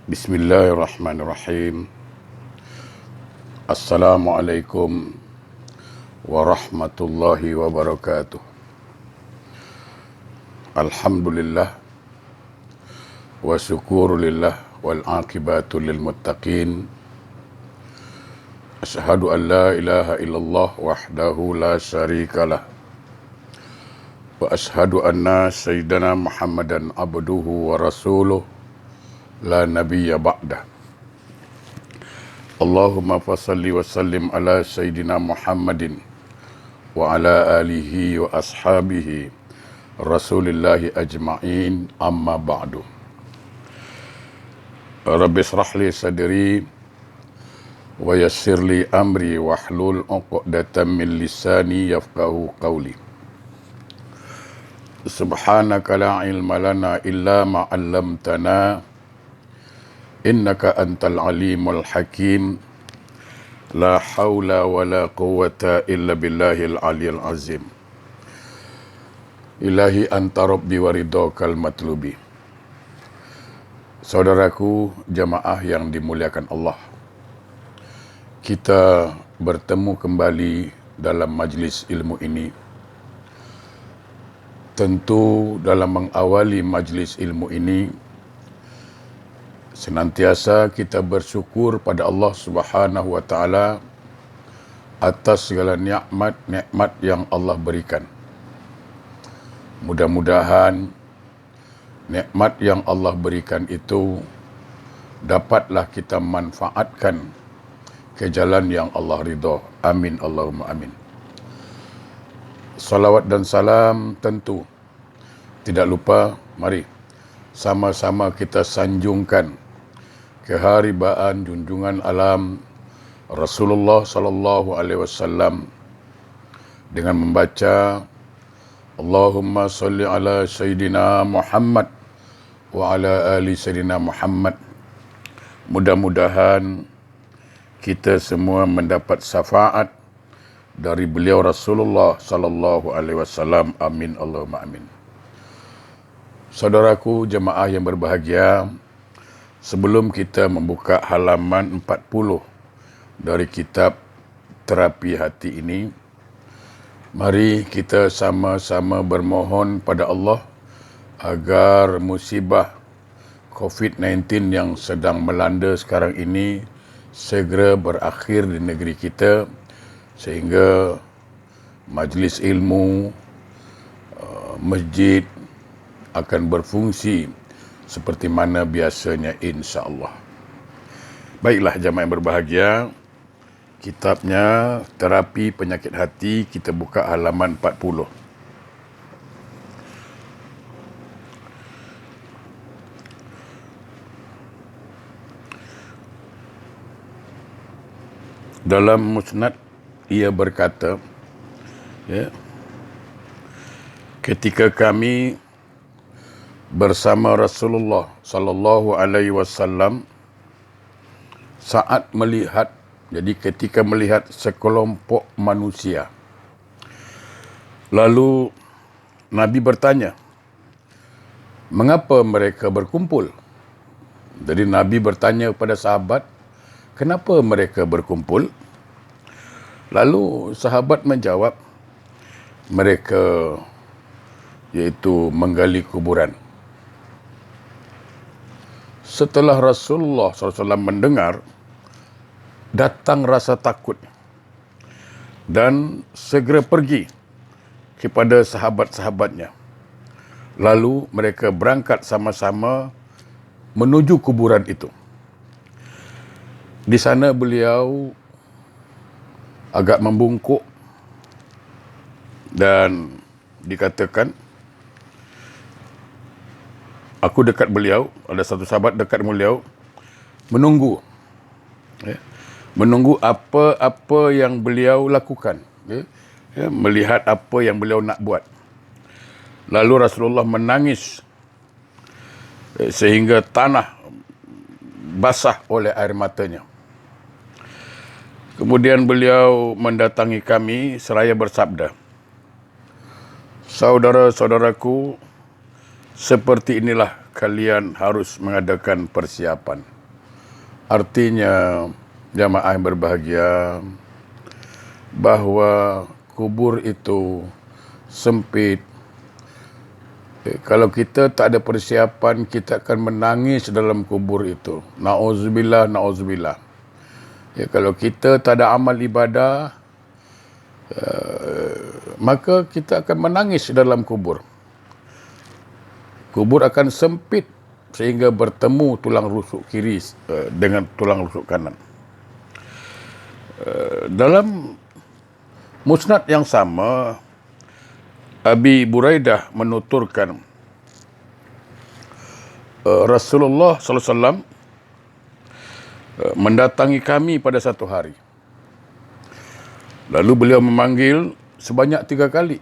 Bismillahirrahmanirrahim. Assalamualaikum warahmatullahi wabarakatuh. Alhamdulillah wa syukurulillah wal aqibatu lil muttaqin. Asyhadu an la ilaha illallah wahdahu la syarikalah. Wa asyhadu anna sayyidana Muhammadan abduhu wa rasuluh la nabiyya ba'dah. Allahumma fasalli wa sallim ala sayyidina Muhammadin wa ala alihi wa ashabihi rasulillahi ajma'in, amma ba'du. Rabbi israh li sadri wa yassir li amri wahlul 'uqdatam min lisani yafqahu qawli. Subhanaka la ilma lana illa ma 'allamtana innaka antal alimul hakim. La haula wa la quwwata illa billahil aliyil azim. Ilahi anta rabbi wa ridhakal matlubi. Saudaraku jamaah yang dimuliakan Allah, kita bertemu kembali dalam majlis ilmu ini. Tentu dalam mengawali majlis ilmu ini, senantiasa kita bersyukur pada Allah Subhanahu wa taala atas segala nikmat yang Allah berikan. Mudah-mudahan nikmat yang Allah berikan itu dapatlah kita manfaatkan ke jalan yang Allah ridha. Amin Allahumma amin. Salawat dan salam tentu tidak lupa, mari sama-sama kita sanjungkan keharibaan junjungan alam Rasulullah sallallahu alaihi wasallam dengan membaca Allahumma salli ala sayyidina Muhammad wa ala ali sayyidina Muhammad. Mudah-mudahan kita semua mendapat syafaat dari beliau Rasulullah sallallahu alaihi wasallam. Amin Allahumma amin. Saudaraku jemaah yang berbahagia, sebelum kita membuka halaman 40 dari kitab Terapi Hati ini, mari kita sama-sama bermohon pada Allah agar musibah COVID-19 yang sedang melanda sekarang ini segera berakhir di negeri kita, sehingga majlis ilmu, masjid akan berfungsi seperti mana biasanya, insya-Allah. Baiklah jemaah yang berbahagia, kitabnya Terapi Penyakit Hati, kita buka halaman 40. Dalam musnad ia berkata, ketika kami bersama Rasulullah sallallahu alaihi wasallam saat melihat, jadi ketika melihat sekelompok manusia, lalu Nabi bertanya, mengapa mereka berkumpul? Jadi Nabi bertanya kepada sahabat, kenapa mereka berkumpul? Lalu sahabat menjawab, mereka iaitu menggali kuburan. Setelah Rasulullah SAW mendengar, datang rasa takut dan segera pergi kepada sahabat-sahabatnya. Lalu mereka berangkat sama-sama menuju kuburan itu. Di sana beliau agak membungkuk dan dikatakan, aku dekat beliau, ada satu sahabat dekat beliau, menunggu apa yang beliau lakukan, melihat apa yang beliau nak buat. Lalu Rasulullah menangis sehingga tanah basah oleh air matanya. Kemudian beliau mendatangi kami seraya bersabda, saudara-saudaraku, seperti inilah kalian harus mengadakan persiapan. Artinya, jamaah yang berbahagia, bahawa kubur itu sempit. Kalau kita tak ada persiapan, kita akan menangis dalam kubur itu. Na'udzubillah, na'udzubillah. Kalau kita tak ada amal ibadah, maka kita akan menangis dalam kubur. Kubur akan sempit sehingga bertemu tulang rusuk kiri dengan tulang rusuk kanan. Dalam musnad yang sama, Abi Buraidah menuturkan Rasulullah SAW mendatangi kami pada satu hari. Lalu beliau memanggil sebanyak 3 kali.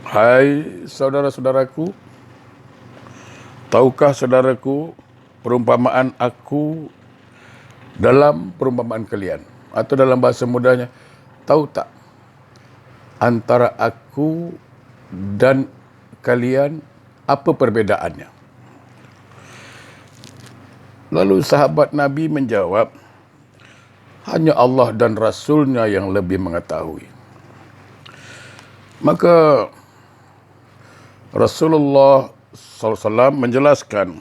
Hai saudara-saudaraku, tahukah saudaraku perumpamaan aku dalam perumpamaan kalian? Atau dalam bahasa mudahnya, tahu tak antara aku dan kalian apa perbedaannya? Lalu sahabat Nabi menjawab, hanya Allah dan Rasulnya yang lebih mengetahui. Maka Rasulullah SAW menjelaskan,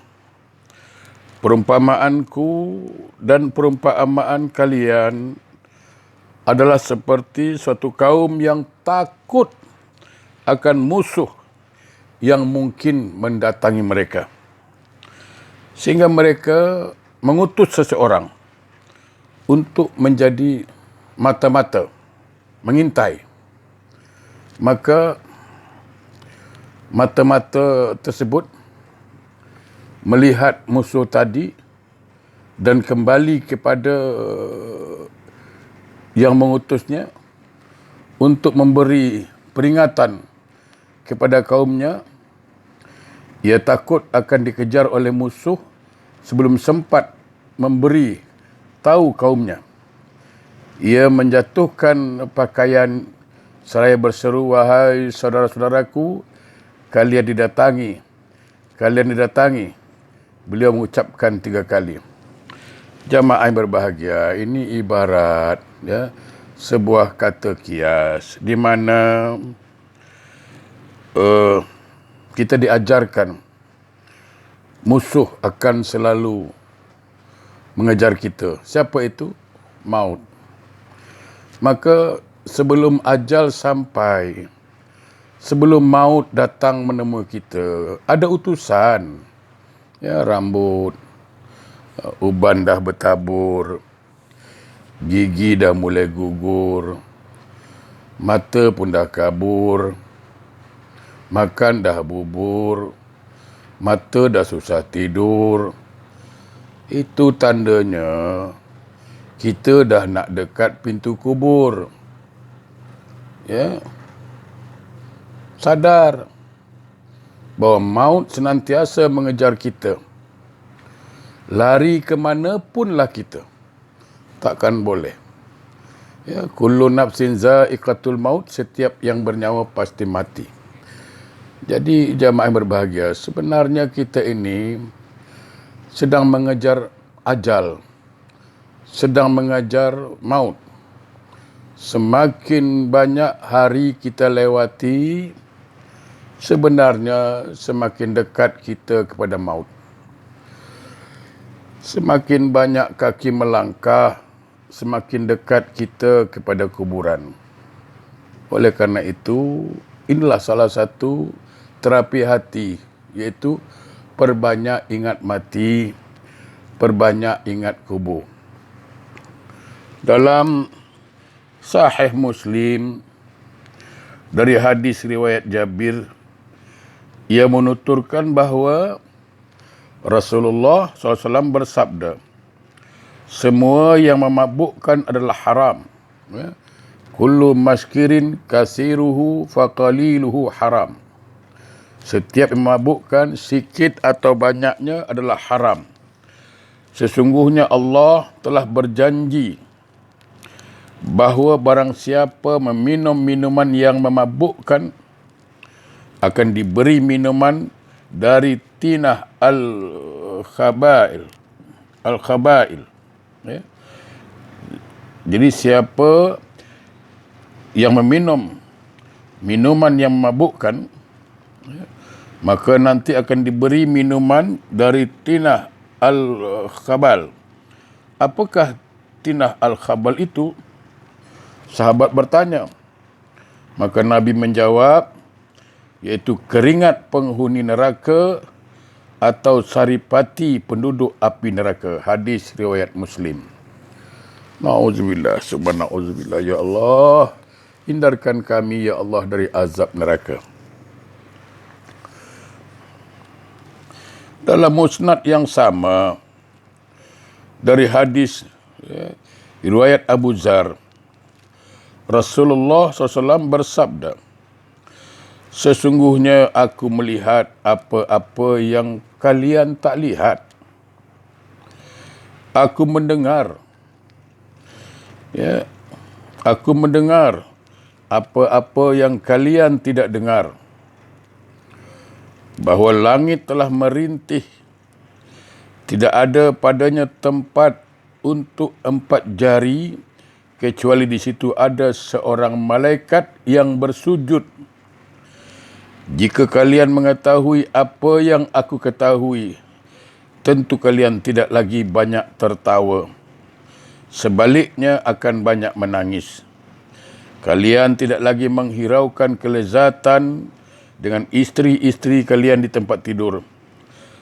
perumpamaanku dan perumpamaan kalian adalah seperti suatu kaum yang takut akan musuh yang mungkin mendatangi mereka. Sehingga mereka mengutus seseorang untuk menjadi mata-mata, mengintai. Maka mata-mata tersebut melihat musuh tadi dan kembali kepada yang mengutusnya untuk memberi peringatan kepada kaumnya. Ia takut akan dikejar oleh musuh sebelum sempat memberi tahu kaumnya. Ia menjatuhkan pakaian seraya berseru, wahai saudara-saudaraku, kalian didatangi. Beliau mengucapkan 3 kali. Jamaah yang berbahagia, ini ibarat sebuah kata kias di mana kita diajarkan musuh akan selalu mengejar kita. Siapa itu? Maut. Maka sebelum ajal sampai, sebelum maut datang menemui kita, ada utusan. Rambut, uban dah bertabur, gigi dah mulai gugur, mata pun dah kabur, makan dah bubur, mata dah susah tidur. Itu tandanya kita dah nak dekat pintu kubur. Sadar bahawa maut senantiasa mengejar kita. Lari ke mana punlah kita, takkan boleh. Kullu nafsin za'iqatul maut, setiap yang bernyawa pasti mati. Jadi jamaah yang berbahagia, sebenarnya kita ini sedang mengejar ajal, sedang mengejar maut. Semakin banyak hari kita lewati, sebenarnya semakin dekat kita kepada maut. Semakin banyak kaki melangkah, semakin dekat kita kepada kuburan. Oleh kerana itu, inilah salah satu terapi hati, iaitu perbanyak ingat mati, perbanyak ingat kubur. Dalam Sahih Muslim, dari hadis riwayat Jabir, ia menuturkan bahawa Rasulullah SAW bersabda, semua yang memabukkan adalah haram. Kullu maskirin kasiruhu faqaliluhu haram. Setiap yang memabukkan, sikit atau banyaknya adalah haram. Sesungguhnya Allah telah berjanji bahawa barang siapa meminum minuman yang memabukkan akan diberi minuman dari tinah al-khabail, al-khaba'il. Ya. Jadi siapa yang meminum minuman yang memabukkan, maka nanti akan diberi minuman dari tinah al-khabal. Apakah tinah al-khabal itu? Sahabat bertanya. Maka Nabi menjawab, iaitu keringat penghuni neraka atau saripati penduduk api neraka. Hadis riwayat Muslim. Na'udzubillah, subhana'udzubillah. Ya Allah, hindarkan kami ya Allah dari azab neraka. Dalam musnad yang sama, dari hadis riwayat Abu Dzar, Rasulullah SAW bersabda, sesungguhnya aku melihat apa-apa yang kalian tak lihat. Aku mendengar apa-apa yang kalian tidak dengar. Bahawa langit telah merintih, tidak ada padanya tempat untuk 4 jari, kecuali di situ ada seorang malaikat yang bersujud. Jika kalian mengetahui apa yang aku ketahui, tentu kalian tidak lagi banyak tertawa. Sebaliknya akan banyak menangis. Kalian tidak lagi menghiraukan kelezatan dengan isteri-isteri kalian di tempat tidur.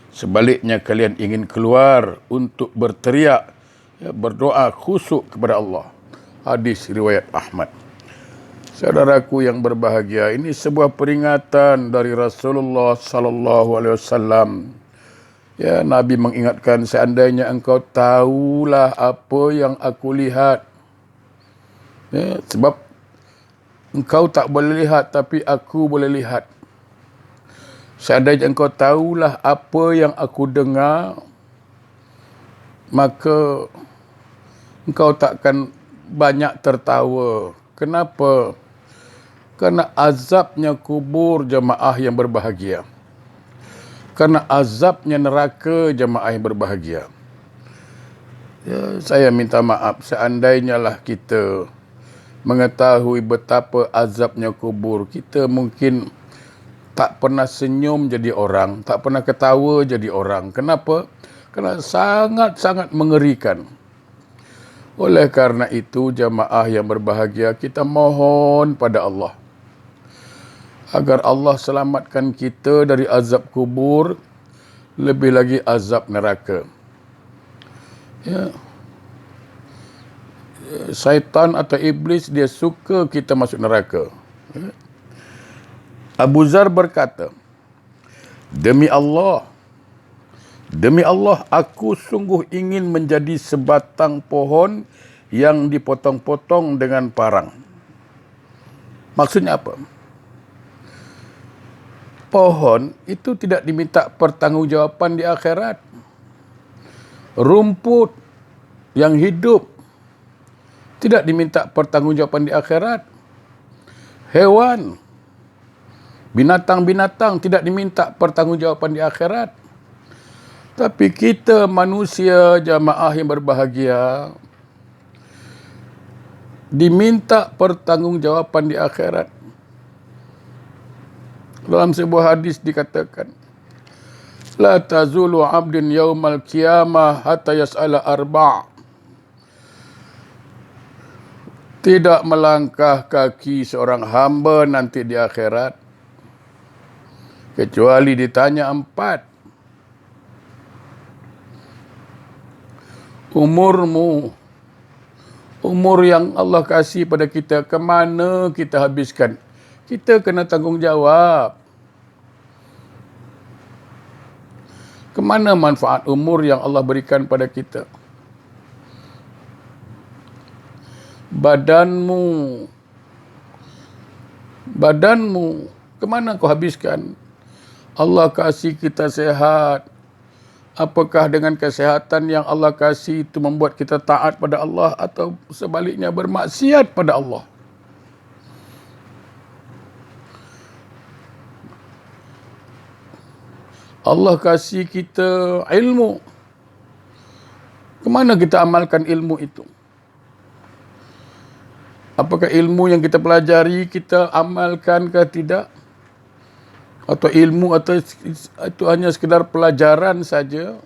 Sebaliknya kalian ingin keluar untuk berteriak, berdoa khusyuk kepada Allah. Hadis riwayat Ahmad. Saudaraku yang berbahagia, ini sebuah peringatan dari Rasulullah sallallahu alaihi wasallam. Ya, Nabi mengingatkan, seandainya engkau tahulah apa yang aku lihat. Ya, sebab engkau tak boleh lihat, tapi aku boleh lihat. Seandainya engkau tahulah apa yang aku dengar, maka engkau takkan banyak tertawa. Kenapa? Karena azabnya kubur jemaah yang berbahagia. Karena azabnya neraka jemaah yang berbahagia. Ya, saya minta maaf, seandainya lah kita mengetahui betapa azabnya kubur, kita mungkin tak pernah senyum jadi orang, tak pernah ketawa jadi orang. Kenapa? Kerana sangat-sangat mengerikan. Oleh karena itu, jamaah yang berbahagia, kita mohon pada Allah agar Allah selamatkan kita dari azab kubur, lebih lagi azab neraka. Ya. Syaitan atau iblis, dia suka kita masuk neraka. Ya. Abu Dzar berkata, demi Allah, aku sungguh ingin menjadi sebatang pohon yang dipotong-potong dengan parang. Maksudnya apa? Pohon itu tidak diminta pertanggungjawaban di akhirat. Rumput yang hidup tidak diminta pertanggungjawaban di akhirat. Hewan, binatang-binatang tidak diminta pertanggungjawaban di akhirat. Tapi kita manusia jamaah yang berbahagia diminta pertanggungjawaban di akhirat. Dalam sebuah hadis dikatakan, la tazulu 'abdun yaumal qiyamah hatta yas'ala arba'. Tidak melangkah kaki seorang hamba nanti di akhirat kecuali ditanya 4. Umur yang Allah kasih pada kita, ke mana kita habiskan? Kita kena tanggungjawab. Ke mana manfaat umur yang Allah berikan pada kita? Badanmu, ke mana kau habiskan? Allah kasih kita sehat. Apakah dengan kesehatan yang Allah kasih itu membuat kita taat pada Allah, atau sebaliknya bermaksiat pada Allah? Allah kasih kita ilmu. Kemana kita amalkan ilmu itu? Apakah ilmu yang kita pelajari kita amalkan ke tidak? Atau ilmu atau itu hanya sekedar pelajaran saja?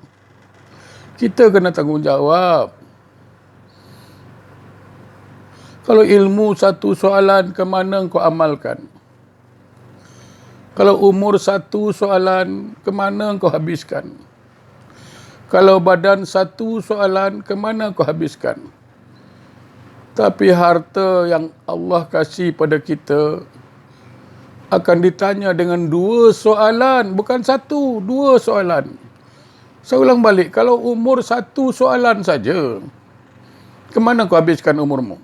Kita kena tanggungjawab. Kalau ilmu satu soalan, ke mana kau amalkan? Kalau umur satu soalan, ke mana kau habiskan? Kalau badan satu soalan, ke mana kau habiskan? Tapi harta yang Allah kasih pada kita akan ditanya dengan dua soalan, bukan satu, dua soalan. Saya ulang balik, kalau umur satu soalan saja, ke mana kau habiskan umurmu?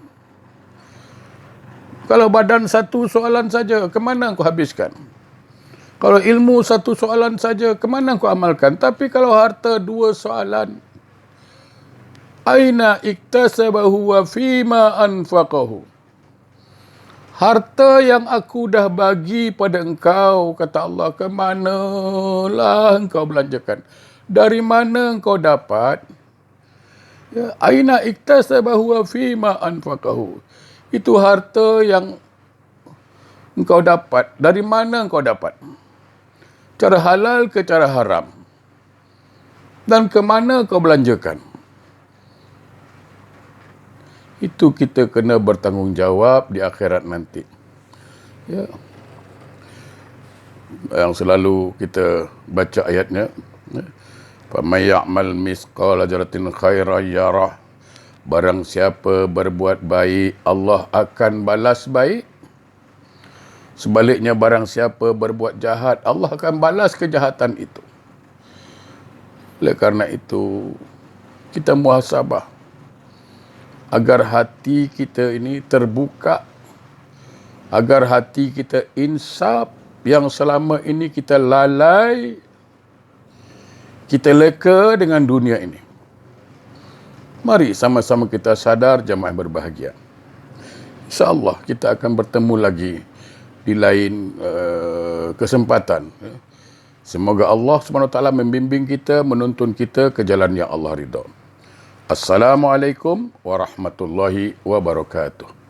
Kalau badan satu soalan saja, ke mana kau habiskan? Kalau ilmu satu soalan saja, ke mana kau amalkan? Tapi kalau harta dua soalan, aina iktasabahu wa fima anfaqahu. Harta yang aku dah bagi pada engkau, kata Allah, ke manalah engkau belanjakan? Dari mana engkau dapat? Ya, aina iktasabahu wa fima anfaqahu. Itu harta yang engkau dapat. Dari mana engkau dapat? Cara halal ke cara haram? Dan ke mana kau belanjakan? Itu kita kena bertanggungjawab di akhirat nanti. Ya. Yang selalu kita baca ayatnya. Faman ya'mal misqala dzarratin khairan yarah. Barang siapa berbuat baik, Allah akan balas baik. Sebaliknya barang siapa berbuat jahat, Allah akan balas kejahatan itu. Oleh karena itu, kita muhasabah agar hati kita ini terbuka, agar hati kita insaf yang selama ini kita lalai, kita leka dengan dunia ini. Mari sama-sama kita sadar, jamaah berbahagia. InsyaAllah kita akan bertemu lagi di lain kesempatan. Semoga Allah SWT membimbing kita, menuntun kita ke jalan yang Allah ridha. Assalamualaikum warahmatullahi wabarakatuh.